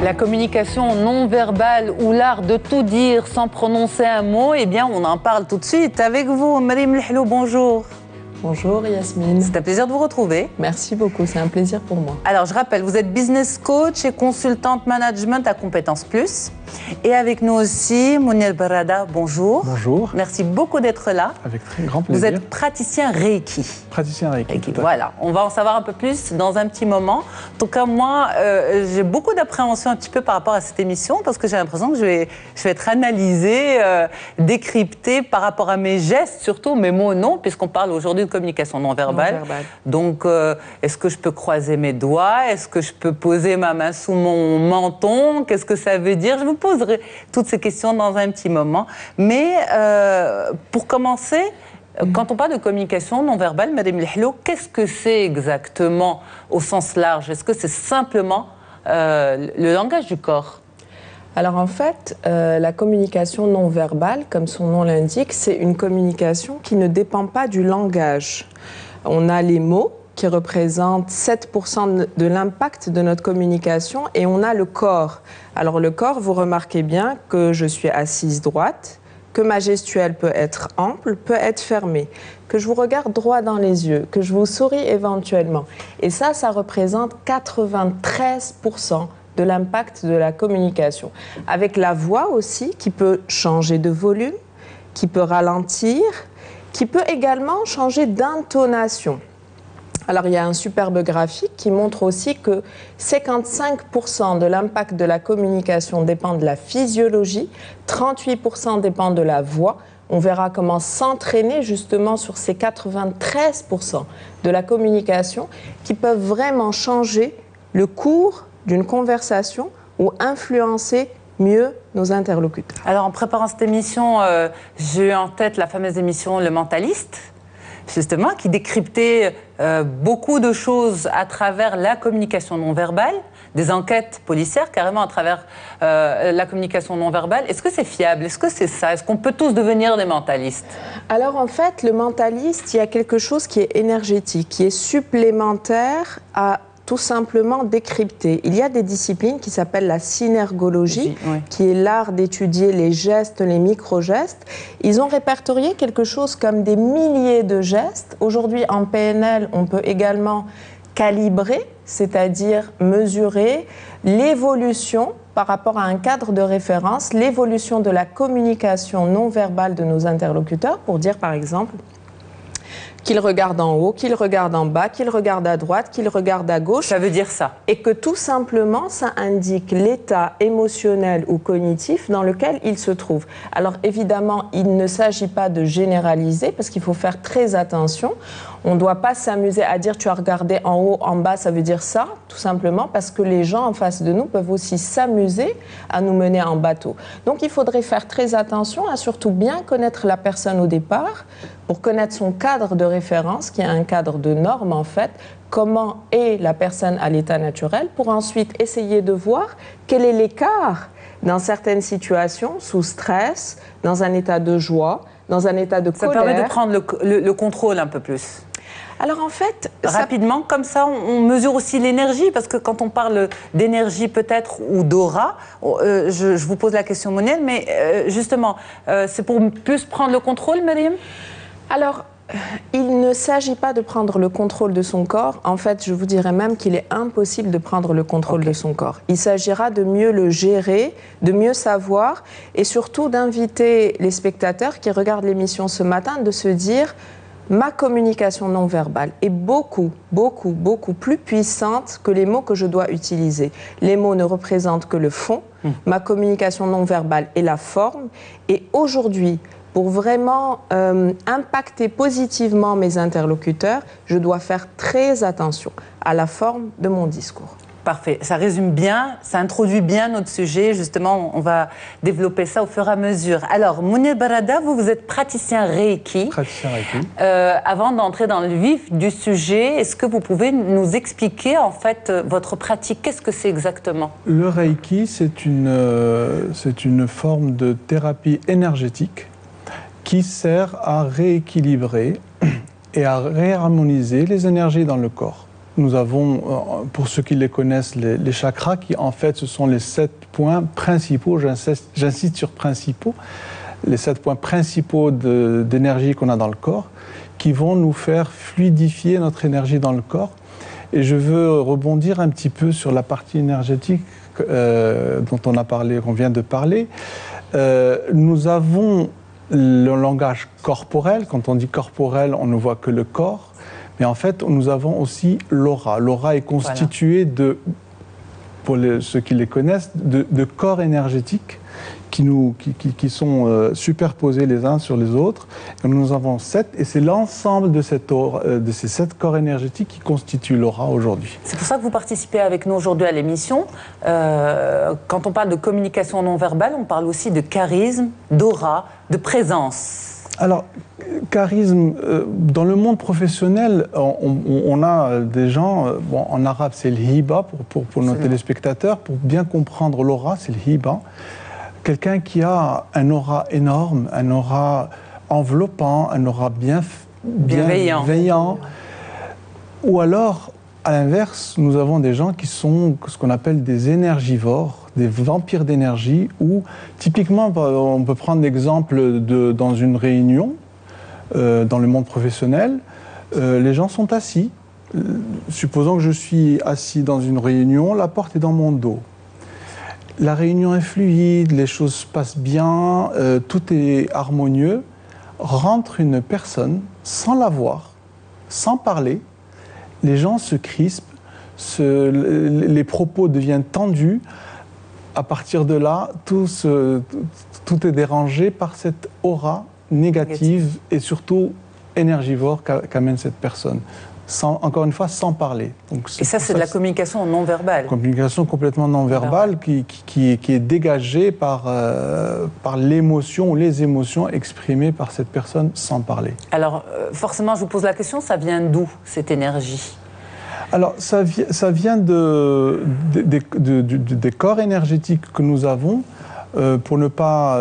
La communication non verbale ou l'art de tout dire sans prononcer un mot, eh bien, on en parle tout de suite avec vous. Maryam Lhelou, bonjour. Bonjour Yasmine. C'est un plaisir de vous retrouver. Merci beaucoup, c'est un plaisir pour moi. Alors, je rappelle, vous êtes business coach et consultante management à Compétences Plus. Et avec nous aussi, Mounir Barada, bonjour. Bonjour. Merci beaucoup d'être là. Avec très grand plaisir. Vous êtes praticien Reiki. Praticien Reiki. Voilà, on va en savoir un peu plus dans un petit moment. En tout cas, moi, j'ai beaucoup d'appréhension un petit peu par rapport à cette émission parce que j'ai l'impression que je vais être analysée, décryptée par rapport à mes gestes, surtout mes mots non, puisqu'on parle aujourd'hui de communication non verbale. Donc, est-ce que je peux croiser mes doigts? Est-ce que je peux poser ma main sous mon menton? Qu'est-ce que ça veut dire? Je vous poserai toutes ces questions dans un petit moment. Mais pour commencer, quand on parle de communication non verbale, Madame Lhelou, qu'est-ce que c'est exactement au sens large? Est-ce que c'est simplement le langage du corps? Alors en fait, la communication non verbale, comme son nom l'indique, c'est une communication qui ne dépend pas du langage. On a les mots qui représentent 7% de l'impact de notre communication et on a le corps. Alors le corps, vous remarquez bien que je suis assise droite, que ma gestuelle peut être ample, peut être fermée, que je vous regarde droit dans les yeux, que je vous souris éventuellement. Et ça représente 93% de l'impact de la communication. Avec la voix aussi, qui peut changer de volume, qui peut ralentir, qui peut également changer d'intonation. Alors, il y a un superbe graphique qui montre aussi que 55% de l'impact de la communication dépend de la physiologie, 38% dépend de la voix. On verra comment s'entraîner justement sur ces 93% de la communication qui peuvent vraiment changer le cours d'une conversation ou influencer mieux nos interlocuteurs. Alors, en préparant cette émission, j'ai eu en tête la fameuse émission Le Mentaliste, justement, qui décryptait beaucoup de choses à travers la communication non verbale, des enquêtes policières carrément à travers la communication non verbale. Est-ce que c'est fiable? Est-ce que c'est ça? Est-ce qu'on peut tous devenir des mentalistes? Alors en fait, le mentaliste, il y a quelque chose qui est énergétique, qui est supplémentaire à tout simplement décrypter. Il y a des disciplines qui s'appellent la synergologie, qui est l'art d'étudier les gestes, les micro-gestes. Ils ont répertorié quelque chose comme des milliers de gestes. Aujourd'hui, en PNL, on peut également calibrer, c'est-à-dire mesurer l'évolution par rapport à un cadre de référence, l'évolution de la communication non verbale de nos interlocuteurs, pour dire par exemple qu'ils regardent en haut, qu'ils regardent en bas, qu'ils regardent à droite, qu'ils regardent à gauche. Ça veut dire ça. Et que tout simplement, ça indique l'état émotionnel ou cognitif dans lequel ils se trouvent. Alors évidemment, il ne s'agit pas de généraliser parce qu'il faut faire très attention. On ne doit pas s'amuser à dire tu as regardé en haut, en bas, ça veut dire ça, tout simplement parce que les gens en face de nous peuvent aussi s'amuser à nous mener en bateau. Donc il faudrait faire très attention à surtout bien connaître la personne au départ pour connaître son cadre de référence, qui est un cadre de normes en fait, comment est la personne à l'état naturel, pour ensuite essayer de voir quel est l'écart dans certaines situations, sous stress, dans un état de joie, dans un état de colère. Ça permet de prendre le contrôle un peu plus. Alors en fait... Rapidement, comme ça, on mesure aussi l'énergie, parce que quand on parle d'énergie peut-être ou d'aura, je vous pose la question Moniel, mais justement, c'est pour plus prendre le contrôle, Maryam? Alors, il ne s'agit pas de prendre le contrôle de son corps. En fait, je vous dirais même qu'il est impossible de prendre le contrôle de son corps. Il s'agira de mieux le gérer, de mieux savoir et surtout d'inviter les spectateurs qui regardent l'émission ce matin de se dire ma communication non verbale est beaucoup plus puissante que les mots que je dois utiliser. Les mots ne représentent que le fond. Ma communication non verbale est la forme. Et aujourd'hui, pour vraiment impacter positivement mes interlocuteurs, je dois faire très attention à la forme de mon discours. Parfait, ça résume bien, ça introduit bien notre sujet. Justement, on va développer ça au fur et à mesure. Alors, Mounir Barada, vous êtes praticien Reiki. Praticien Reiki. Avant d'entrer dans le vif du sujet, est-ce que vous pouvez nous expliquer en fait votre pratique? Qu'est-ce que c'est exactement? Le Reiki, c'est une forme de thérapie énergétique qui sert à rééquilibrer et à réharmoniser les énergies dans le corps. nous avons, pour ceux qui les connaissent, les chakras, qui en fait, ce sont les 7 points principaux, j'insiste sur principaux, les 7 points principaux d'énergie qu'on a dans le corps, qui vont nous faire fluidifier notre énergie dans le corps. Et je veux rebondir un petit peu sur la partie énergétique dont on vient de parler. Nous avons le langage corporel. Quand on dit corporel, on ne voit que le corps. Mais en fait, nous avons aussi l'aura. L'aura est constituée pour ceux qui les connaissent, de corps énergétiques qui sont superposés les uns sur les autres. Et nous avons 7, et c'est l'ensemble de ces 7 corps énergétiques qui constituent l'aura aujourd'hui. C'est pour ça que vous participez avec nous aujourd'hui à l'émission. Quand on parle de communication non verbale, on parle aussi de charisme, d'aura, de présence. Alors, charisme, dans le monde professionnel, on a des gens, en arabe c'est le hiba pour nos téléspectateurs, pour bien comprendre l'aura, c'est le hiba. Quelqu'un qui a un aura énorme, un aura enveloppant, un aura bienveillant. Ou alors, à l'inverse, nous avons des gens qui sont ce qu'on appelle des énergivores, des vampires d'énergie, où typiquement, on peut prendre l'exemple dans une réunion, dans le monde professionnel, les gens sont assis. Supposons que je suis assis dans une réunion, la porte est dans mon dos. La réunion est fluide, les choses se passent bien, tout est harmonieux. Rentre une personne sans la voir, sans parler, les gens se crispent, les propos deviennent tendus. À partir de là, tout est dérangé par cette aura négative et surtout énergivore qu'amène cette personne. Encore une fois, sans parler. Donc, et ça, c'est de la communication non verbale. Communication complètement non verbale qui est dégagée par l'émotion ou les émotions exprimées par cette personne sans parler. Alors, forcément, je vous pose la question, ça vient d'où, cette énergie ? Alors, ça vient des corps énergétiques que nous avons, pour ne pas...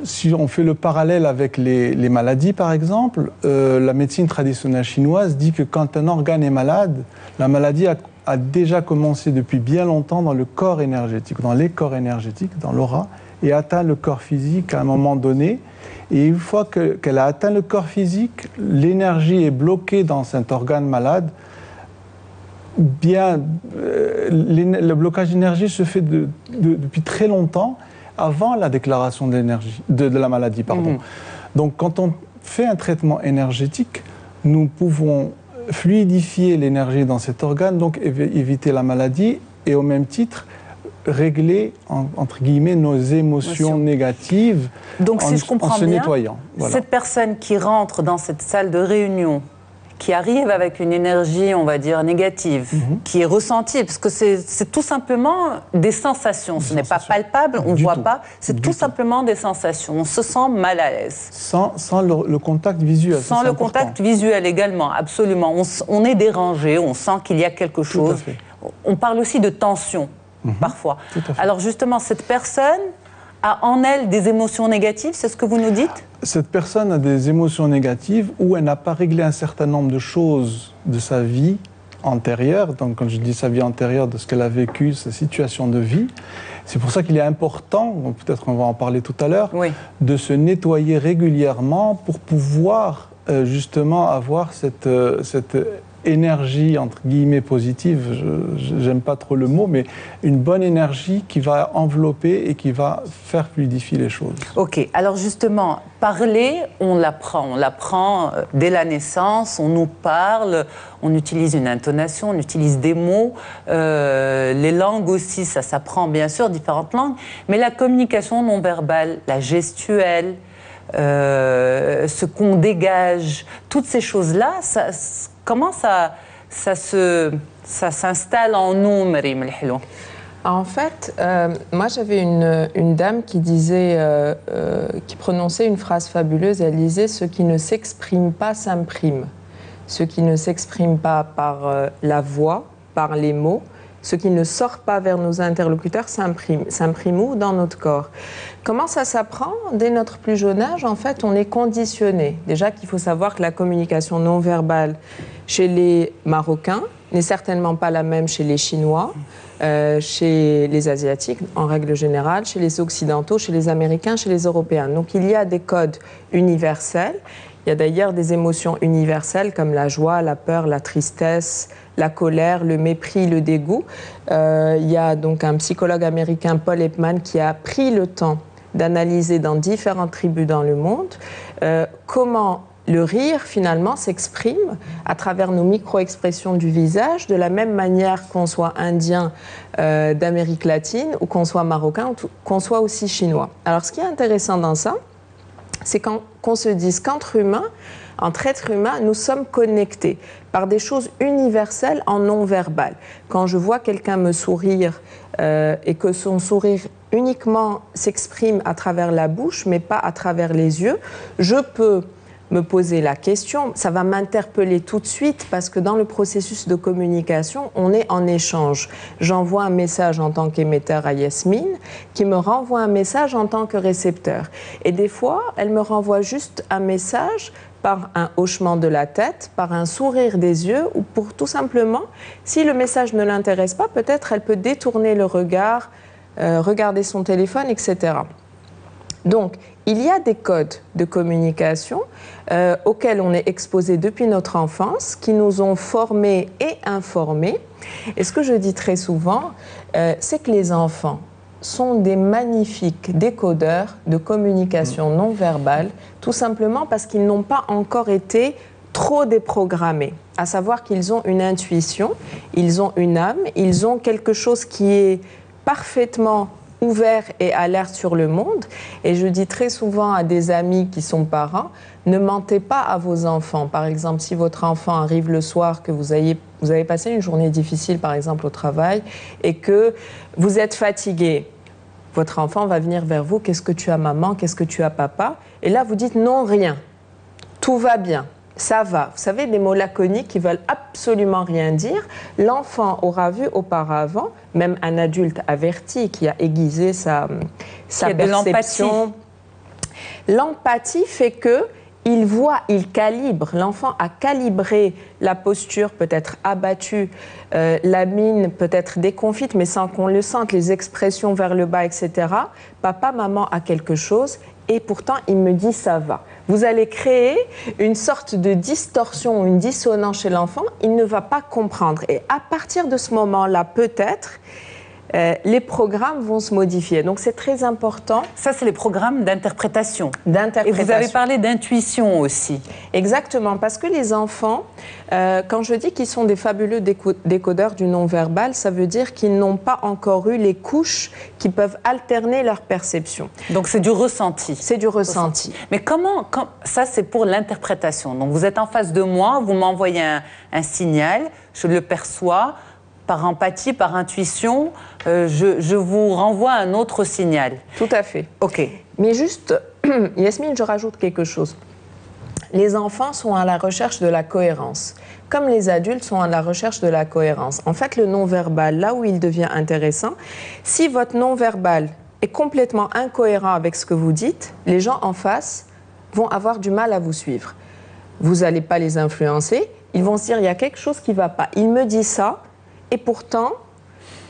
si on fait le parallèle avec les maladies, par exemple, la médecine traditionnelle chinoise dit que quand un organe est malade, la maladie a déjà commencé depuis bien longtemps dans le corps énergétique, dans les corps énergétiques, dans l'aura, et atteint le corps physique à un moment donné. Et une fois qu'elle a atteint le corps physique, l'énergie est bloquée dans cet organe malade. Le blocage d'énergie se fait depuis très longtemps, avant la déclaration de la maladie. Donc, quand on fait un traitement énergétique, nous pouvons fluidifier l'énergie dans cet organe, donc éviter la maladie, et au même titre, régler, entre guillemets, nos émotions négatives donc, si je comprends en se bien, nettoyant. Voilà. Cette personne qui rentre dans cette salle de réunion, qui arrive avec une énergie, on va dire, négative, qui est ressentie, parce que c'est tout simplement des sensations. Ce n'est pas palpable, on ne voit pas, c'est tout simplement des sensations. On se sent mal à l'aise. Sans le contact visuel. Sans le contact visuel également, absolument. On est dérangé, on sent qu'il y a quelque chose. On parle aussi de tension, parfois. Alors justement, cette personne a en elle des émotions négatives, c'est ce que vous nous dites ? Cette personne a des émotions négatives où elle n'a pas réglé un certain nombre de choses de sa vie antérieure. Donc, quand je dis sa vie antérieure, de ce qu'elle a vécu, sa situation de vie. C'est pour ça qu'il est important, peut-être qu'on va en parler tout à l'heure, de se nettoyer régulièrement pour pouvoir justement avoir cette énergie, entre guillemets, positive, j'aime pas trop le mot, mais une bonne énergie qui va envelopper et qui va faire fluidifier les choses. Ok, alors justement, parler, on l'apprend dès la naissance, on nous parle, on utilise une intonation, on utilise des mots, les langues aussi, ça s'apprend bien sûr, différentes langues, mais la communication non verbale, la gestuelle, ce qu'on dégage, toutes ces choses-là, comment ça s'installe en nous, Marim El-Helou ? En fait, moi j'avais une dame qui disait, qui prononçait une phrase fabuleuse. Elle disait « Ce qui ne s'exprime pas s'imprime. Ce qui ne s'exprime pas par la voix, par les mots, ce qui ne sort pas vers nos interlocuteurs s'imprime. S'imprime où ? Dans notre corps. » Comment ça s'apprend ? Dès notre plus jeune âge, en fait, on est conditionné. Déjà qu'il faut savoir que la communication non verbale chez les Marocains, n'est certainement pas la même chez les Chinois, chez les Asiatiques en règle générale, chez les Occidentaux, chez les Américains, chez les Européens. Donc il y a des codes universels. Il y a d'ailleurs des émotions universelles comme la joie, la peur, la tristesse, la colère, le mépris, le dégoût. Il y a donc un psychologue américain, Paul Ekman, qui a pris le temps d'analyser dans différentes tribus dans le monde comment le rire, finalement, s'exprime à travers nos micro-expressions du visage, de la même manière qu'on soit indien d'Amérique latine, ou qu'on soit marocain, ou qu'on soit aussi chinois. Alors, ce qui est intéressant dans ça, c'est qu'on se dise qu'entre humains, entre êtres humains, nous sommes connectés par des choses universelles en non-verbal. Quand je vois quelqu'un me sourire et que son sourire uniquement s'exprime à travers la bouche, mais pas à travers les yeux, je peux me poser la question, ça va m'interpeller tout de suite parce que dans le processus de communication, on est en échange. J'envoie un message en tant qu'émetteur à Yasmine qui me renvoie un message en tant que récepteur. Et des fois, elle me renvoie juste un message par un hochement de la tête, par un sourire des yeux ou pour tout simplement, si le message ne l'intéresse pas, peut-être elle peut détourner le regard, regarder son téléphone, etc. Donc, il y a des codes de communication auxquels on est exposé depuis notre enfance, qui nous ont formés et informés. Et ce que je dis très souvent, c'est que les enfants sont des magnifiques décodeurs de communication non verbale, tout simplement parce qu'ils n'ont pas encore été trop déprogrammés, à savoir qu'ils ont une intuition, ils ont une âme, ils ont quelque chose qui est parfaitement ouvert et alerte sur le monde. Et je dis très souvent à des amis qui sont parents, ne mentez pas à vos enfants. Par exemple, si votre enfant arrive le soir, que vous avez passé une journée difficile, par exemple, au travail, et que vous êtes fatigué, votre enfant va venir vers vous, qu'est-ce que tu as maman, qu'est-ce que tu as papa? Et là, vous dites non, rien, tout va bien. Ça va. Vous savez, des mots laconiques qui veulent absolument rien dire. L'enfant aura vu auparavant, même un adulte averti qui a aiguisé sa perception. L'empathie fait que il voit, il calibre. L'enfant a calibré la posture, peut-être abattue, la mine peut-être déconfite, mais sans qu'on le sente, les expressions vers le bas, etc. Papa, maman a quelque chose. Et pourtant, il me dit ça va. Vous allez créer une sorte de distorsion, une dissonance chez l'enfant. Il ne va pas comprendre. Et à partir de ce moment-là, peut-être, les programmes vont se modifier. Donc, c'est très important. Ça, c'est les programmes d'interprétation. Et vous avez parlé d'intuition aussi. Exactement, parce que les enfants, quand je dis qu'ils sont des fabuleux décodeurs du non-verbal, ça veut dire qu'ils n'ont pas encore eu les couches qui peuvent alterner leur perception. Donc, c'est du ressenti. C'est du ressenti. Mais ça, c'est pour l'interprétation. Donc, vous êtes en face de moi, vous m'envoyez un signal, je le perçois. Par empathie, par intuition, je vous renvoie un autre signal. Tout à fait. OK. Mais juste, Yasmine, je rajoute quelque chose. Les enfants sont à la recherche de la cohérence, comme les adultes sont à la recherche de la cohérence. En fait, le non-verbal, là où il devient intéressant, si votre non-verbal est complètement incohérent avec ce que vous dites, les gens en face vont avoir du mal à vous suivre. Vous n'allez pas les influencer, ils vont se dire, il y a quelque chose qui ne va pas. Il me dit ça, et pourtant,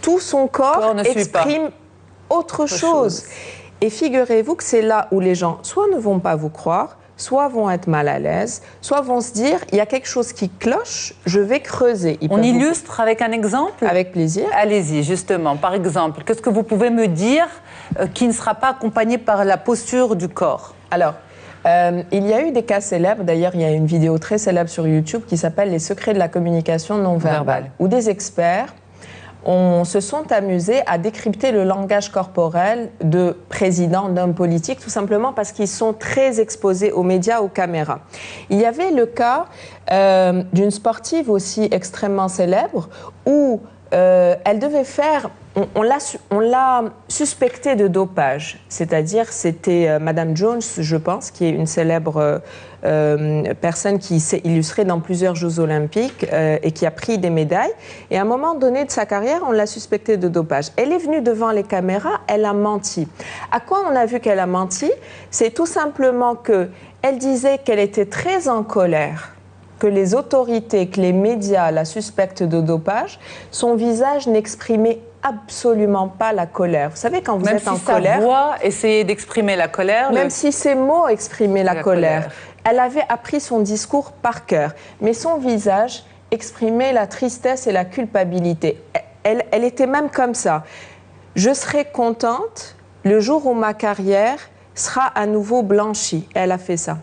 tout son corps exprime autre chose. Et figurez-vous que c'est là où les gens soit ne vont pas vous croire, soit vont être mal à l'aise, soit vont se dire, il y a quelque chose qui cloche, je vais creuser. On illustre avec un exemple ? Avec plaisir. Allez-y, justement. Par exemple, qu'est-ce que vous pouvez me dire qui ne sera pas accompagné par la posture du corps ? Alors, il y a eu des cas célèbres, d'ailleurs il y a une vidéo très célèbre sur YouTube qui s'appelle « Les secrets de la communication non verbale » où des experts se sont amusés à décrypter le langage corporel de présidents, d'hommes politiques, tout simplement parce qu'ils sont très exposés aux médias, aux caméras. Il y avait le cas d'une sportive aussi extrêmement célèbre où elle devait faire... On l'a suspectée de dopage, c'est-à-dire c'était Madame Jones, je pense, qui est une célèbre personne qui s'est illustrée dans plusieurs Jeux olympiques et qui a pris des médailles. Et à un moment donné de sa carrière, on l'a suspectée de dopage. Elle est venue devant les caméras, elle a menti. À quoi on a vu qu'elle a menti ? C'est tout simplement qu'elle disait qu'elle était très en colère que les autorités, que les médias la suspectent de dopage, son visage n'exprimait absolument pas la colère. Vous savez, quand vous êtes en colère... Même si sa voix essayait d'exprimer la colère... Même si ses mots exprimaient la colère. Elle avait appris son discours par cœur. Mais son visage exprimait la tristesse et la culpabilité. Elle était même comme ça. Je serai contente le jour où ma carrière sera à nouveau blanchie. Elle a fait ça.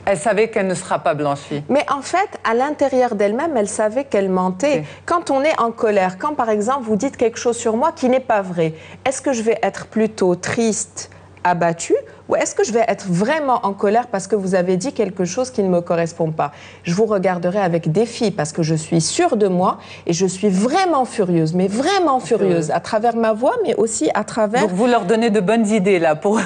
Elle savait qu'elle ne sera pas blanchie. Mais en fait, à l'intérieur d'elle-même, elle savait qu'elle mentait. Okay. Quand on est en colère, quand par exemple vous dites quelque chose sur moi qui n'est pas vrai, est-ce que je vais être plutôt triste, abattue, ou est-ce que je vais être vraiment en colère parce que vous avez dit quelque chose qui ne me correspond pas? Je vous regarderai avec défi parce que je suis sûre de moi et je suis vraiment furieuse, mais vraiment furieuse, à travers ma voix, mais aussi à travers... Donc vous leur donnez de bonnes idées là pour,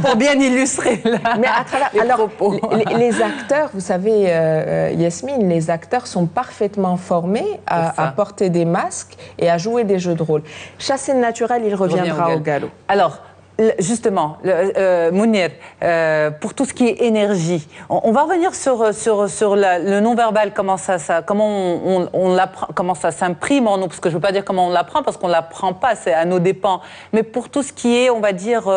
pour bien illustrer là, mais à travers... les propos. Les acteurs, vous savez, Yasmine, les acteurs sont parfaitement formés à porter des masques et à jouer des jeux de rôle. Chasser le naturel, il reviendra au galop. Alors, justement, Mounir, pour tout ce qui est énergie, on va revenir sur le non-verbal, comment on l'apprend, comment ça s'imprime en nous, parce que je ne veux pas dire comment on l'apprend, parce qu'on ne l'apprend pas, c'est à nos dépens, mais pour tout ce qui est, on va dire,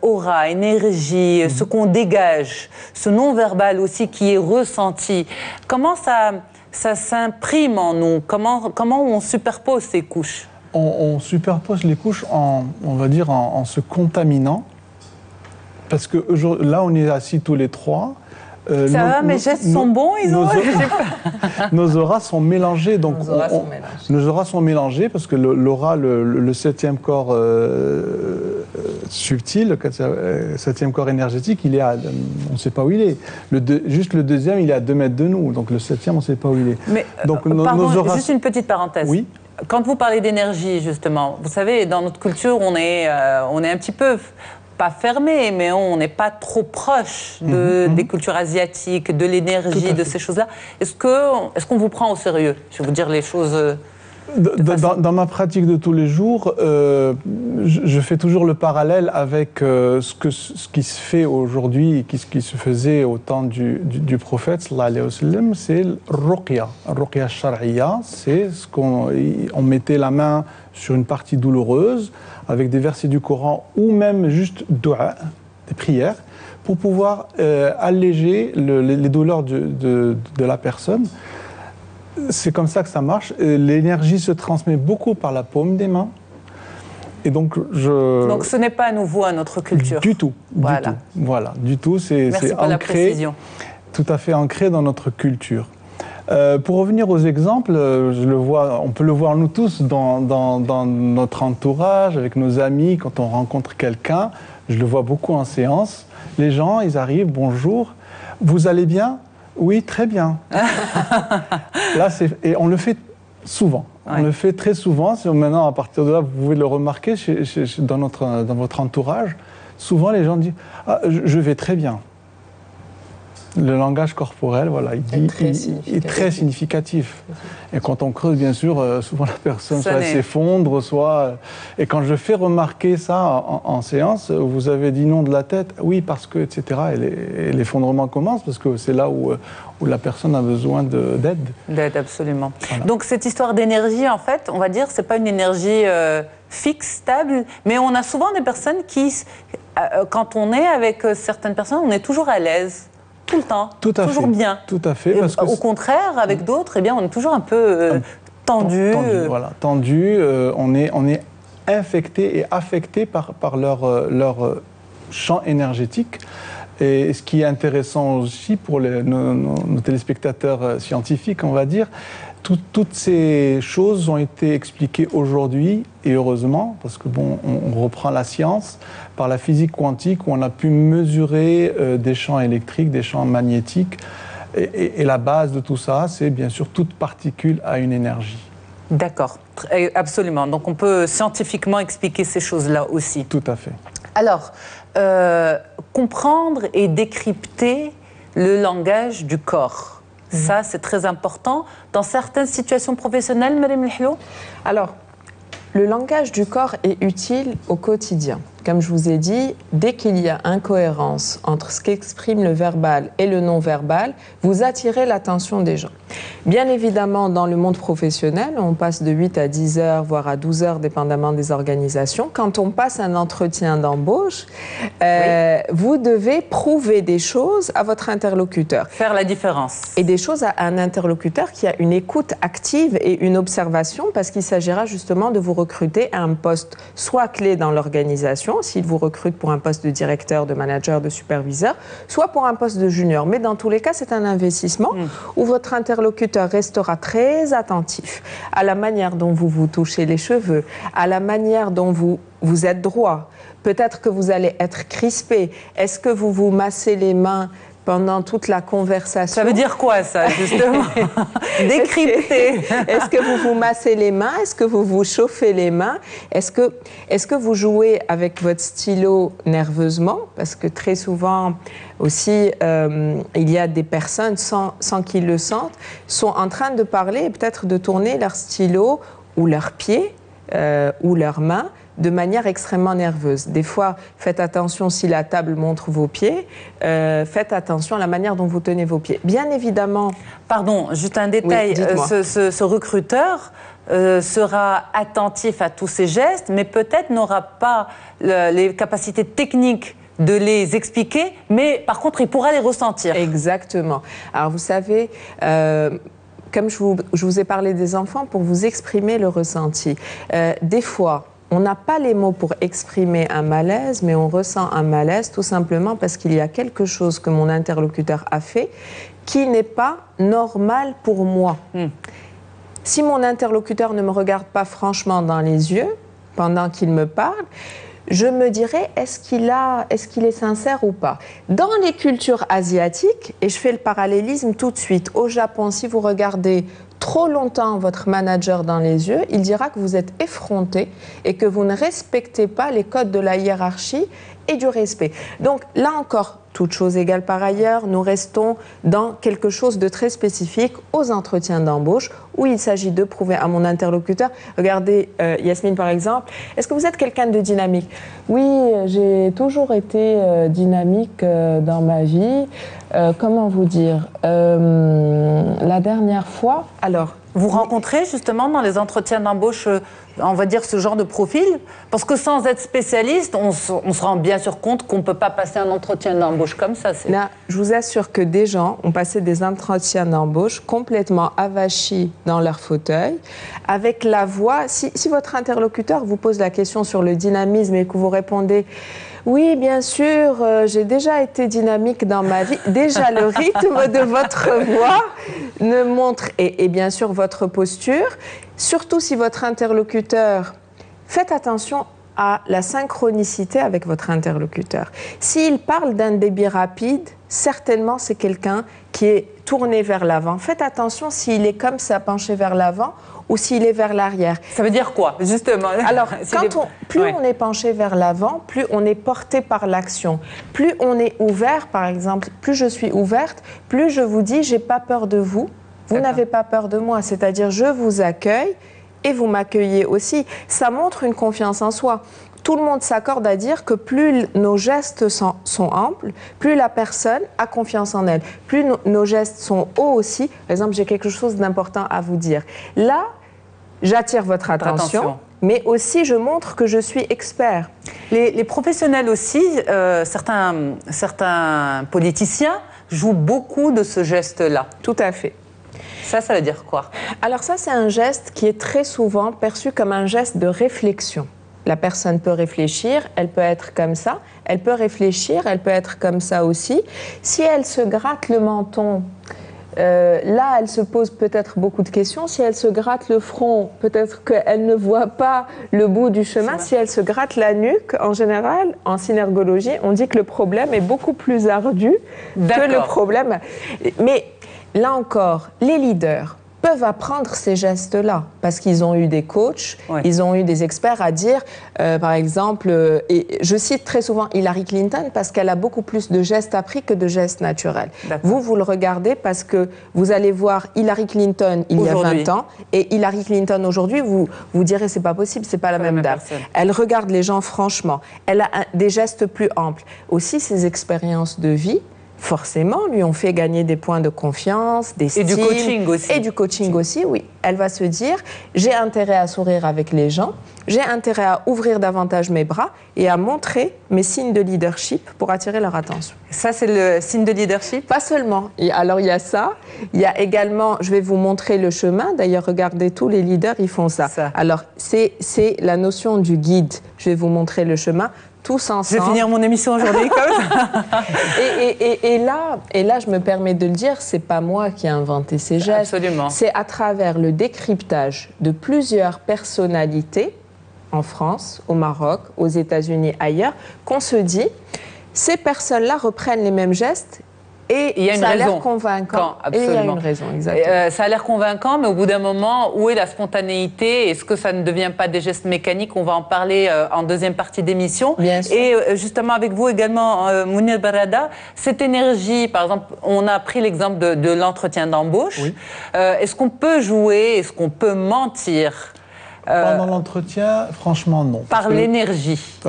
aura, énergie, ce qu'on dégage, ce non-verbal aussi qui est ressenti, comment ça s'imprime en nous, comment on superpose ces couches? On superpose les couches on va dire, en se contaminant. Parce que là, on est assis tous les trois. Ça va, mes gestes sont bons, nos auras sont mélangées. Donc nos auras sont mélangées parce que l'aura, le septième corps subtil, le septième corps énergétique, il est on ne sait pas où il est. Juste le deuxième, il est à 2 mètres de nous. Donc le septième, on ne sait pas où il est. Mais, donc, pardon, nos auras... juste une petite parenthèse. Oui. Quand vous parlez d'énergie, justement, vous savez, dans notre culture, on est un petit peu, pas fermé, mais on n'est pas trop proche des cultures asiatiques, de l'énergie, de ces choses-là. Est-ce qu'on vous prend au sérieux? Je vais vous dire les choses... Dans ma pratique de tous les jours, je fais toujours le parallèle avec ce qui se fait aujourd'hui et ce qui se faisait au temps du prophète, sallallahu alayhi wa sallam, c'est le ruqya. Le ruqya shar'iyya, c'est ce on mettait la main sur une partie douloureuse avec des versets du Coran ou même juste dua, des prières, pour pouvoir alléger les douleurs de la personne. C'est comme ça que ça marche. L'énergie se transmet beaucoup par la paume des mains. Et donc, donc ce n'est pas nouveau à notre culture. Du tout. Voilà. Du tout. C'est pour la précision. Tout à fait ancré dans notre culture. Pour revenir aux exemples, on peut le voir nous tous dans notre entourage, avec nos amis, quand on rencontre quelqu'un. Je le vois beaucoup en séance. Les gens, ils arrivent, bonjour, vous allez bien? Oui, très bien. Là, et on le fait souvent. Ouais. On le fait très souvent. Maintenant, à partir de là, vous pouvez le remarquer dans votre entourage. Souvent, les gens disent ah, je vais très bien. Le langage corporel, voilà, il est très significatif. Et quand on creuse, bien sûr, souvent la personne soit s'effondre, soit... Et quand je fais remarquer ça en séance, vous avez dit non de la tête, oui, parce que, etc. Et l'effondrement commence, parce que c'est là où la personne a besoin d'aide. D'aide, absolument. Voilà. Donc cette histoire d'énergie, en fait, on va dire, c'est pas une énergie fixe, stable, mais on a souvent des personnes qui, quand on est avec certaines personnes, on est toujours à l'aise. Tout le temps, toujours bien. Tout à fait. Parce que au contraire, avec d'autres, eh bien, on est toujours un peu tendu. Voilà, tendu. On est infecté et affecté par leur champ énergétique. Et ce qui est intéressant aussi pour nos téléspectateurs scientifiques, on va dire, toutes ces choses ont été expliquées aujourd'hui, et heureusement, parce que bon, on reprend la science par la physique quantique où on a pu mesurer des champs électriques, des champs magnétiques, et la base de tout ça, c'est bien sûr toute particule a une énergie. D'accord, absolument. Donc on peut scientifiquement expliquer ces choses-là aussi. Tout à fait. Alors, comprendre et décrypter le langage du corps. Ça, c'est très important. Dans certaines situations professionnelles, Mariam Lehlo? Alors, le langage du corps est utile au quotidien. comme je vous ai dit, dès qu'il y a incohérence entre ce qu'exprime le verbal et le non-verbal, vous attirez l'attention des gens. Bien évidemment, dans le monde professionnel, on passe de 8 à 10 heures, voire à 12 heures, dépendamment des organisations. Quand on passe un entretien d'embauche, vous devez prouver des choses à votre interlocuteur. Faire la différence. Et des choses à un interlocuteur qui a une écoute active et une observation, parce qu'il s'agira justement de vous recruter à un poste soit clé dans l'organisation, s'il vous recrute pour un poste de directeur, de manager, de superviseur, soit pour un poste de junior. Mais dans tous les cas, c'est un investissement où votre interlocuteur restera très attentif à la manière dont vous vous touchez les cheveux, à la manière dont vous êtes droit. Peut-être que vous allez être crispé. Est-ce que vous vous massez les mains pendant toute la conversation? Ça veut dire quoi, ça, justement? Décrypter. Est-ce que vous vous massez les mains? Est-ce que vous vous chauffez les mains? Est-ce que vous jouez avec votre stylo nerveusement? Parce que très souvent aussi, il y a des personnes, sans qu'ils le sentent, sont en train de parler et peut-être de tourner leur stylo ou leurs pieds ou leurs mains de manière extrêmement nerveuse. Des fois, faites attention si la table montre vos pieds, faites attention à la manière dont vous tenez vos pieds. Bien évidemment... Pardon, juste un détail. Oui, ce recruteur sera attentif à tous ces gestes, mais peut-être n'aura pas les capacités techniques de les expliquer, mais par contre, il pourra les ressentir. Exactement. Alors, vous savez... comme je vous ai parlé des enfants, pour vous exprimer le ressenti. Des fois, on n'a pas les mots pour exprimer un malaise, mais on ressent un malaise tout simplement parce qu'il y a quelque chose que mon interlocuteur a fait qui n'est pas normal pour moi. Si mon interlocuteur ne me regarde pas franchement dans les yeux pendant qu'il me parle, je me dirais, est-ce qu'il est sincère ou pas? Dans les cultures asiatiques, et je fais le parallélisme tout de suite, au Japon, si vous regardez trop longtemps votre manager dans les yeux, il dira que vous êtes effronté et que vous ne respectez pas les codes de la hiérarchie et du respect. Donc là encore, toute chose égale par ailleurs, nous restons dans quelque chose de très spécifique aux entretiens d'embauche où il s'agit de prouver à mon interlocuteur, regardez Yasmine par exemple, est-ce que vous êtes quelqu'un de dynamique? Oui, j'ai toujours été dynamique dans ma vie. Comment vous dire? La dernière fois, alors... Vous rencontrez justement dans les entretiens d'embauche, on va dire, ce genre de profil? Parce que sans être spécialiste, on se rend bien sûr compte qu'on ne peut pas passer un entretien d'embauche comme ça. Là, je vous assure que des gens ont passé des entretiens d'embauche complètement avachis dans leur fauteuil, avec la voix... Si votre interlocuteur vous pose la question sur le dynamisme et que vous répondez... Oui, bien sûr, j'ai déjà été dynamique dans ma vie. Déjà, le rythme de votre voix ne montre, et bien sûr votre posture, surtout si votre interlocuteur... Faites attention à la synchronicité avec votre interlocuteur. S'il parle d'un débit rapide, certainement c'est quelqu'un qui est tourné vers l'avant. Faites attention s'il est comme ça, penché vers l'avant, ou s'il est vers l'arrière. Ça veut dire quoi, justement? Alors, plus on est penché vers l'avant, plus on est porté par l'action. Plus on est ouvert, par exemple, plus je suis ouverte, plus je vous dis, j'ai pas peur de vous, vous n'avez pas peur de moi. C'est-à-dire, je vous accueille et vous m'accueillez aussi. Ça montre une confiance en soi. Tout le monde s'accorde à dire que plus nos gestes sont amples, plus la personne a confiance en elle. Plus nos gestes sont hauts aussi. Par exemple, j'ai quelque chose d'important à vous dire. Là, j'attire votre attention, mais aussi je montre que je suis expert. Les professionnels aussi, certains politiciens jouent beaucoup de ce geste-là. Tout à fait. Ça veut dire quoi? Alors ça, c'est un geste qui est très souvent perçu comme un geste de réflexion. La personne peut réfléchir, elle peut être comme ça, elle peut réfléchir, elle peut être comme ça aussi. Si elle se gratte le menton, là, elle se pose peut-être beaucoup de questions. Si elle se gratte le front, peut-être qu'elle ne voit pas le bout du chemin. Si elle se gratte la nuque, en général, en synergologie, on dit que le problème est beaucoup plus ardu que le problème. Mais là encore, les leaders peuvent apprendre ces gestes-là parce qu'ils ont eu des coachs, ils ont eu des experts à dire, par exemple, et je cite très souvent Hillary Clinton parce qu'elle a beaucoup plus de gestes appris que de gestes naturels. Vous le regardez parce que vous allez voir Hillary Clinton il y a 20 ans et Hillary Clinton aujourd'hui, vous direz c'est pas possible, c'est pas la même dame. Elle regarde les gens franchement, elle a des gestes plus amples. Aussi, ses expériences de vie, forcément, lui ont fait gagner des points de confiance, d'estime. Et du coaching aussi. Et du coaching aussi, oui. Elle va se dire, j'ai intérêt à sourire avec les gens, j'ai intérêt à ouvrir davantage mes bras et à montrer mes signes de leadership pour attirer leur attention. Ça, c'est le signe de leadership? Pas seulement. Alors, il y a ça. Il y a également, je vais vous montrer le chemin. D'ailleurs, regardez, tous les leaders, ils font ça. Alors, c'est la notion du guide. Je vais vous montrer le chemin. Tous ensemble. Je vais finir mon émission aujourd'hui comme ça. et là, je me permets de le dire, c'est pas moi qui ai inventé ces gestes. Absolument. C'est à travers le décryptage de plusieurs personnalités en France, au Maroc, aux États-Unis, ailleurs, qu'on se dit, ces personnes-là reprennent les mêmes gestes. Et ça a l'air convaincant. Et il y a une raison, exactement. Ça a l'air convaincant, mais au bout d'un moment, où est la spontanéité? Est-ce que ça ne devient pas des gestes mécaniques? On va en parler en deuxième partie d'émission. Bien sûr. Et justement, avec vous également, Mounir Barada, cette énergie, par exemple, on a pris l'exemple de l'entretien d'embauche. Oui. Est-ce qu'on peut jouer? Est-ce qu'on peut mentir? Pendant l'entretien, franchement, non. Par l'énergie.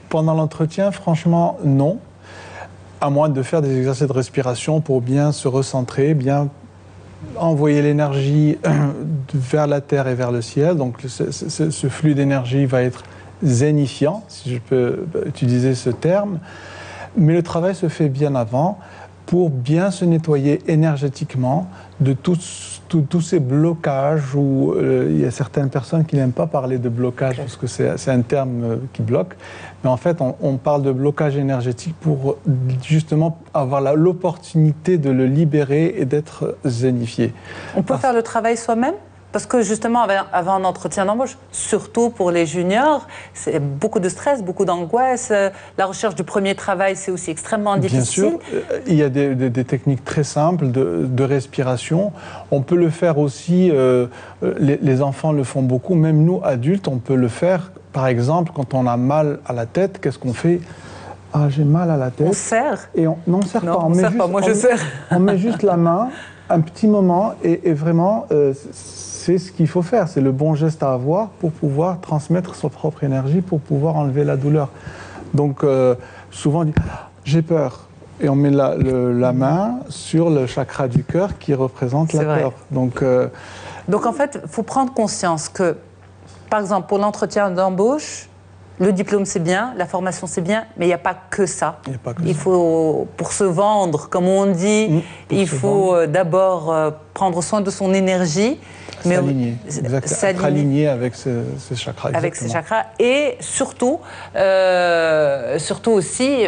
Pendant l'entretien, franchement, non. À moins de faire des exercices de respiration pour bien se recentrer, bien envoyer l'énergie vers la terre et vers le ciel. Donc ce flux d'énergie va être zénifiant, si je peux utiliser ce terme. Mais le travail se fait bien avant pour bien se nettoyer énergétiquement de tous ces blocages où il y a certaines personnes qui n'aiment pas parler de blocage parce que c'est un terme qui bloque. Mais en fait, on parle de blocage énergétique pour justement avoir l'opportunité de le libérer et d'être zénifié. On peut faire le travail soi-même? Parce que justement, avant un entretien d'embauche, surtout pour les juniors, c'est beaucoup de stress, beaucoup d'angoisse. La recherche du premier travail, c'est aussi extrêmement difficile. Bien sûr, il y a des techniques très simples de respiration. On peut le faire aussi, les enfants le font beaucoup, même nous, adultes, on peut le faire. Par exemple, quand on a mal à la tête, qu'est-ce qu'on fait? Ah, j'ai mal à la tête. On serre? Et non, on ne serre pas. On serre pas, moi je serre. On met juste la main, un petit moment, et vraiment... c'est ce qu'il faut faire, c'est le bon geste à avoir pour pouvoir transmettre sa propre énergie, pour pouvoir enlever la douleur. Donc souvent on dit « j'ai peur » et on met la main sur le chakra du cœur qui représente la peur. Donc en fait, il faut prendre conscience que, par exemple, pour l'entretien d'embauche, le diplôme c'est bien, la formation c'est bien, mais il n'y a pas que ça. Il faut, pour se vendre, comme on dit, il faut d'abord prendre soin de son énergie. S'aligner, être aligné avec ce chakra. Avec ces chakras. Et surtout aussi,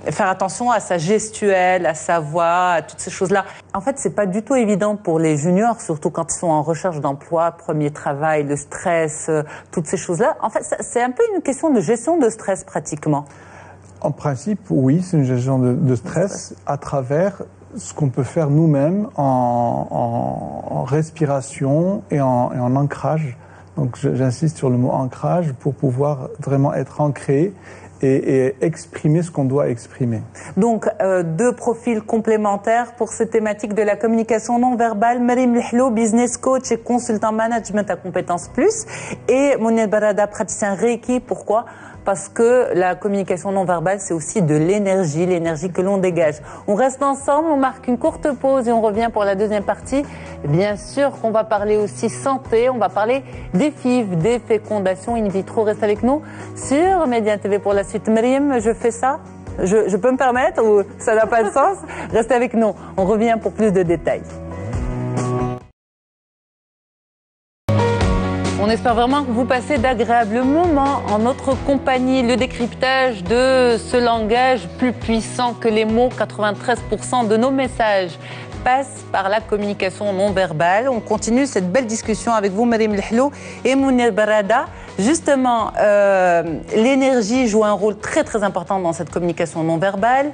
faire attention à sa gestuelle, à sa voix, à toutes ces choses-là. En fait, c'est pas du tout évident pour les juniors, surtout quand ils sont en recherche d'emploi, premier travail, le stress, toutes ces choses-là. En fait, c'est un peu une question de gestion de stress, pratiquement. En principe, oui, c'est une gestion de stress à travers ce qu'on peut faire nous-mêmes en respiration et en ancrage. Donc j'insiste sur le mot ancrage pour pouvoir vraiment être ancré et exprimer ce qu'on doit exprimer. Donc, deux profils complémentaires pour cette thématique de la communication non verbale. Marim Lihlo, business coach et consultant management à compétences plus. Et Mounir Barada, praticien Reiki. Pourquoi ? Parce que la communication non verbale, c'est aussi de l'énergie que l'on dégage. On reste ensemble, on marque une courte pause et on revient pour la deuxième partie. Bien sûr qu'on va parler aussi santé, on va parler des FIV, des fécondations in vitro. Reste avec nous sur Média TV pour la suite. Maryam, je fais ça? Je peux me permettre ou ça n'a pas de sens? Restez avec nous, on revient pour plus de détails. On espère vraiment que vous passez d'agréables moments en notre compagnie. Le décryptage de ce langage plus puissant que les mots, 93% de nos messages passe par la communication non verbale. On continue cette belle discussion avec vous, Maryam Lihlo et Mounir Barada. Justement, l'énergie joue un rôle très très important dans cette communication non verbale.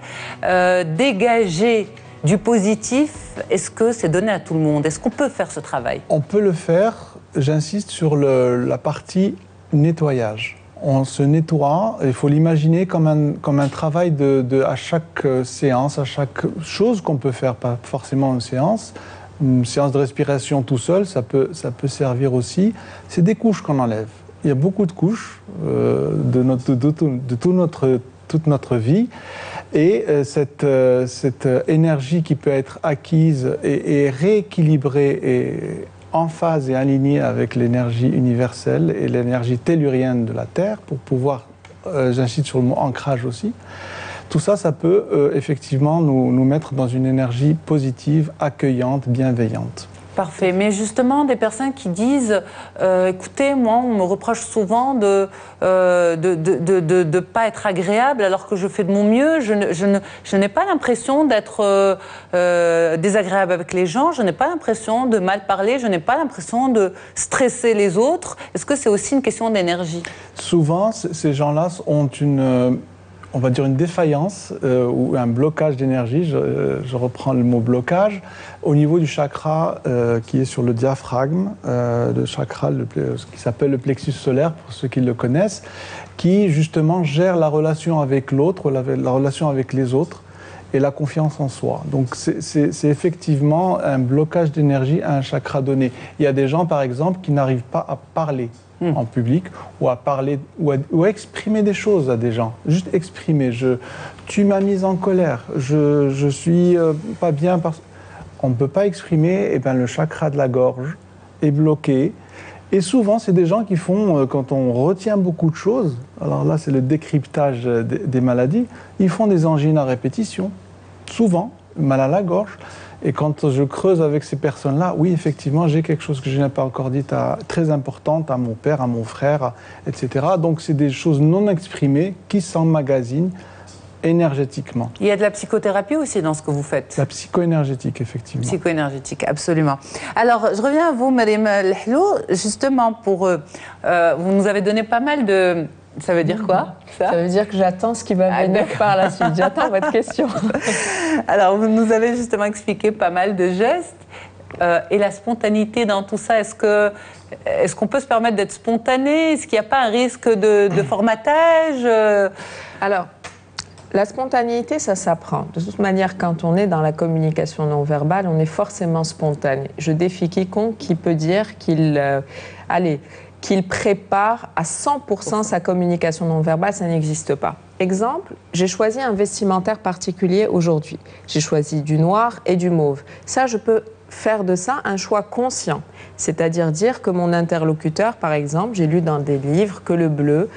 Dégager du positif, est-ce que c'est donné à tout le monde? Est-ce qu'on peut faire ce travail? On peut le faire, j'insiste sur la partie nettoyage. On se nettoie, il faut l'imaginer comme un travail à chaque séance, à chaque chose qu'on peut faire, pas forcément une séance de respiration tout seul, ça peut servir aussi. C'est des couches qu'on enlève. Il y a beaucoup de couches toute notre vie. Et cette énergie qui peut être acquise et rééquilibrée et en phase et alignée avec l'énergie universelle et l'énergie tellurienne de la Terre, pour pouvoir, j'insiste sur le mot ancrage aussi, tout ça, ça peut effectivement nous mettre dans une énergie positive, accueillante, bienveillante. Parfait. Mais justement, des personnes qui disent écoutez, moi, on me reproche souvent de pas être agréable alors que je fais de mon mieux. Je n'ai pas l'impression d'être désagréable avec les gens. Je n'ai pas l'impression de mal parler. Je n'ai pas l'impression de stresser les autres. Est-ce que c'est aussi une question d'énergie? Souvent, ces gens-là ont on va dire une défaillance ou un blocage d'énergie, je reprends le mot blocage, au niveau du chakra qui est sur le diaphragme, le chakra qui s'appelle le plexus solaire, pour ceux qui le connaissent, qui justement gère la relation avec l'autre, la relation avec les autres et la confiance en soi. Donc c'est effectivement un blocage d'énergie à un chakra donné. Il y a des gens, par exemple, qui n'arrivent pas à parler en public, ou à parler, ou à exprimer des choses à des gens. Juste exprimer. Tu m'as mise en colère. Je suis pas bien parce qu'on ne peut pas exprimer. Et bien le chakra de la gorge est bloqué. Et souvent, c'est des gens qui font, quand on retient beaucoup de choses, alors là, c'est le décryptage des maladies, ils font des angines à répétition. Souvent, mal à la gorge. Et quand je creuse avec ces personnes-là, oui, effectivement, j'ai quelque chose que je n'ai pas encore dit, très importante à mon père, à mon frère, etc. Donc, c'est des choses non exprimées qui s'emmagasinent énergétiquement. Il y a de la psychothérapie aussi dans ce que vous faites? La psycho-énergétique, effectivement. Psycho-énergétique, absolument. Alors, je reviens à vous, Mariam Lehlou, justement, vous nous avez donné pas mal de... Ça veut dire quoi, ça veut dire que j'attends ce qui va venir par la suite. J'attends votre question. Alors, vous nous avez justement expliqué pas mal de gestes. Et la spontanéité dans tout ça, est-ce qu'on peut se permettre d'être spontané? Est-ce qu'il n'y a pas un risque de formatage? Alors, la spontanéité, ça s'apprend. De toute manière, quand on est dans la communication non verbale, on est forcément spontané. Je défie quiconque qui peut dire qu'il prépare à 100% sa communication non verbale, ça n'existe pas. Exemple, j'ai choisi un vestimentaire particulier aujourd'hui. J'ai choisi du noir et du mauve. Ça, je peux faire de ça un choix conscient. C'est-à-dire dire que mon interlocuteur, par exemple, j'ai lu dans des livres que le bleu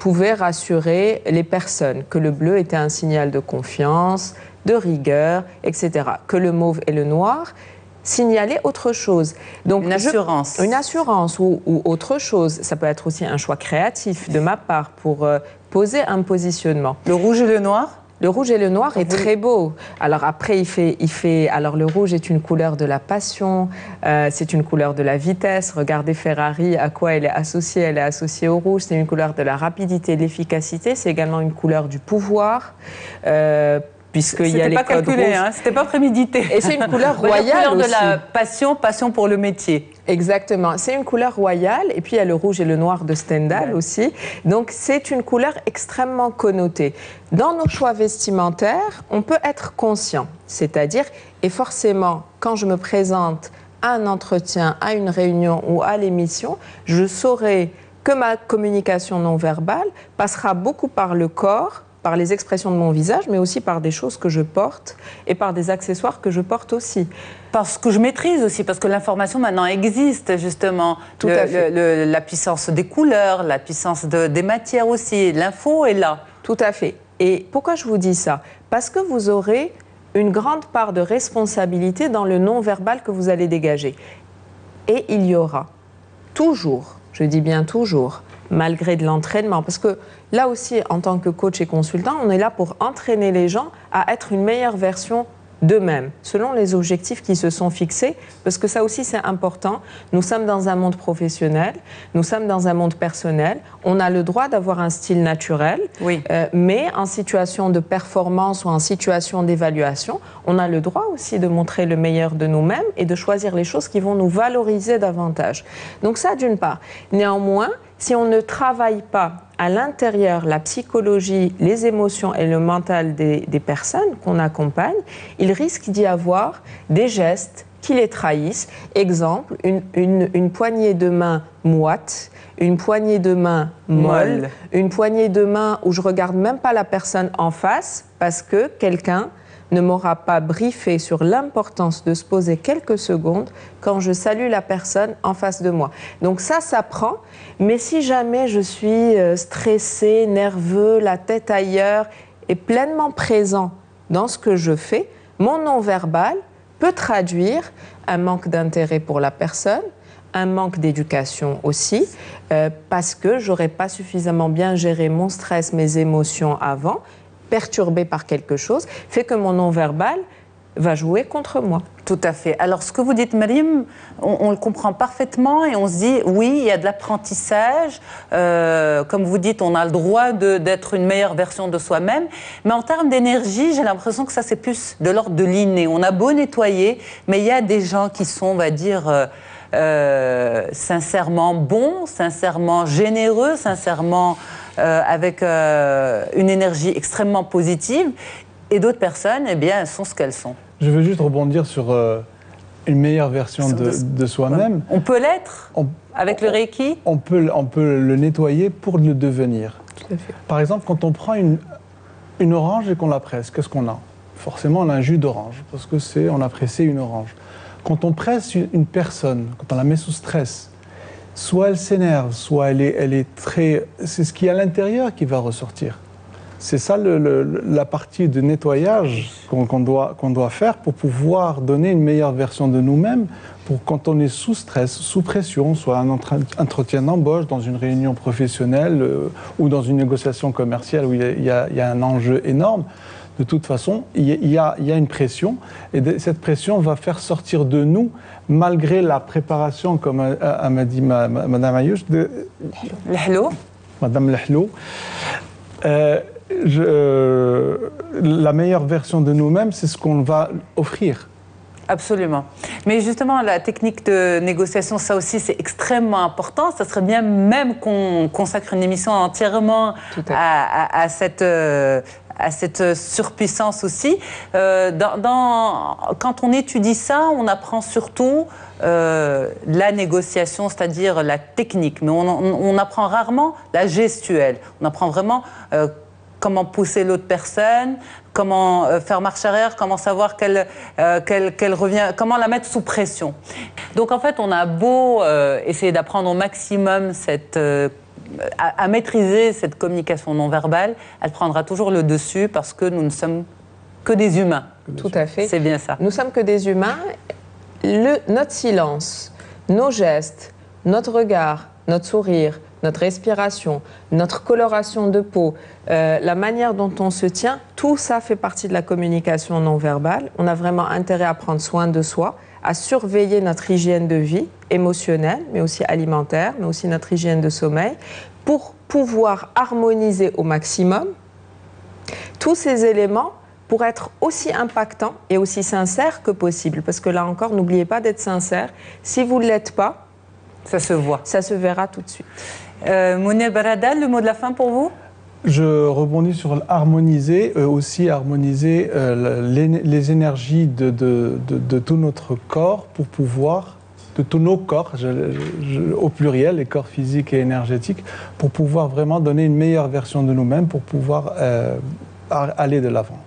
pouvait rassurer les personnes, que le bleu était un signal de confiance, de rigueur, etc. Que le mauve et le noir signaler autre chose. Donc, une assurance. Une assurance ou autre chose. Ça peut être aussi un choix créatif de ma part pour poser un positionnement. Le rouge et le noir? Le rouge et le noir est très beau. Alors après, alors le rouge est une couleur de la passion, c'est une couleur de la vitesse. Regardez Ferrari, à quoi elle est associée? Elle est associée au rouge. C'est une couleur de la rapidité, de l'efficacité. C'est également une couleur du pouvoir. Puisqu'il y a les codes rouges. C'était pas calculé, c'était pas prémédité. Et c'est une couleur royale aussi. La couleur de la passion pour le métier. Exactement. C'est une couleur royale. Et puis il y a le rouge et le noir de Stendhal aussi. Donc c'est une couleur extrêmement connotée. Dans nos choix vestimentaires, on peut être conscient. C'est-à-dire, et forcément, quand je me présente à un entretien, à une réunion ou à l'émission, je saurai que ma communication non verbale passera beaucoup par le corps, par les expressions de mon visage, mais aussi par des choses que je porte et par des accessoires que je porte aussi. Parce que je maîtrise aussi, parce que l'information maintenant existe justement. Tout à fait. La puissance des couleurs, la puissance des matières aussi, l'info est là. Tout à fait. Et pourquoi je vous dis ça? Parce que vous aurez une grande part de responsabilité dans le non-verbal que vous allez dégager. Et il y aura toujours, je dis bien toujours, malgré de l'entraînement. Parce que là aussi, en tant que coach et consultant, on est là pour entraîner les gens à être une meilleure version d'eux-mêmes, selon les objectifs qui se sont fixés, parce que ça aussi c'est important. Nous sommes dans un monde professionnel, nous sommes dans un monde personnel, on a le droit d'avoir un style naturel, oui. Mais en situation de performance ou en situation d'évaluation, on a le droit aussi de montrer le meilleur de nous-mêmes et de choisir les choses qui vont nous valoriser davantage. Donc ça d'une part. Néanmoins, si on ne travaille pas à l'intérieur la psychologie, les émotions et le mental des personnes qu'on accompagne, il risque d'y avoir des gestes qui les trahissent. Exemple, une poignée de main moite, une poignée de main molle, une poignée de main où je ne regarde même pas la personne en face parce que quelqu'un ne m'aura pas briefé sur l'importance de se poser quelques secondes quand je salue la personne en face de moi. Donc ça prend, mais si jamais je suis stressé, nerveux, la tête ailleurs et pleinement présent dans ce que je fais, mon non-verbal peut traduire un manque d'intérêt pour la personne, un manque d'éducation aussi, parce que j'aurais pas suffisamment bien géré mon stress, mes émotions avant, perturbé par quelque chose, fait que mon non-verbal va jouer contre moi. Tout à fait. Alors, ce que vous dites, Maryam, on le comprend parfaitement et on se dit, oui, il y a de l'apprentissage. Comme vous dites, on a le droit d'être une meilleure version de soi-même. Mais en termes d'énergie, j'ai l'impression que ça, c'est plus de l'ordre de l'inné. On a beau nettoyer, mais il y a des gens qui sont, on va dire, sincèrement bons, sincèrement généreux, sincèrement avec une énergie extrêmement positive. Et d'autres personnes, eh bien, elles sont ce qu'elles sont. Je veux juste rebondir sur une meilleure version de soi-même. On peut l'être avec le Reiki. On peut le nettoyer pour le devenir. Tout à fait. Par exemple, quand on prend une orange et qu'on la presse, qu'est-ce qu'on a? Forcément, on a un jus d'orange, parce que on a pressé une orange. Quand on presse une personne, quand on la met sous stress, soit elle s'énerve, soit elle est très... C'est ce qui est à l'intérieur qui va ressortir. C'est ça la partie de nettoyage qu'on doit faire pour pouvoir donner une meilleure version de nous-mêmes, pour quand on est sous stress, sous pression, soit un entretien d'embauche, dans une réunion professionnelle ou dans une négociation commerciale où il y a un enjeu énorme. De toute façon, il y a une pression, et cette pression va faire sortir de nous, malgré la préparation, comme m'a dit Madame Ayouch, de L'hlo. Madame L'hlo. La meilleure version de nous-mêmes, c'est ce qu'on va offrir. Absolument. Mais justement, la technique de négociation, ça aussi, c'est extrêmement important. Ça serait bien même qu'on consacre une émission entièrement à cette surpuissance aussi. Quand on étudie ça, on apprend surtout la négociation, c'est-à-dire la technique. Mais on apprend rarement la gestuelle. On apprend vraiment comment pousser l'autre personne, comment faire marche arrière, comment savoir qu'elle revient, comment la mettre sous pression. Donc en fait, on a beau essayer d'apprendre au maximum à maîtriser cette communication non verbale, elle prendra toujours le dessus parce que nous ne sommes que des humains. Tout à fait. C'est bien ça. Nous sommes que des humains. Notre silence, nos gestes, notre regard, notre sourire, notre respiration, notre coloration de peau, la manière dont on se tient, tout ça fait partie de la communication non verbale. On a vraiment intérêt à prendre soin de soi, à surveiller notre hygiène de vie émotionnelle, mais aussi alimentaire, mais aussi notre hygiène de sommeil, pour pouvoir harmoniser au maximum tous ces éléments pour être aussi impactants et aussi sincères que possible. Parce que là encore, n'oubliez pas d'être sincère. Si vous ne l'êtes pas, ça se voit. Ça se verra tout de suite. Mounir Baradal, le mot de la fin pour vous? Je rebondis sur harmoniser, aussi harmoniser les énergies de tout notre corps pour pouvoir, de tous nos corps, au pluriel, les corps physiques et énergétiques, pour pouvoir vraiment donner une meilleure version de nous-mêmes, pour pouvoir aller de l'avant.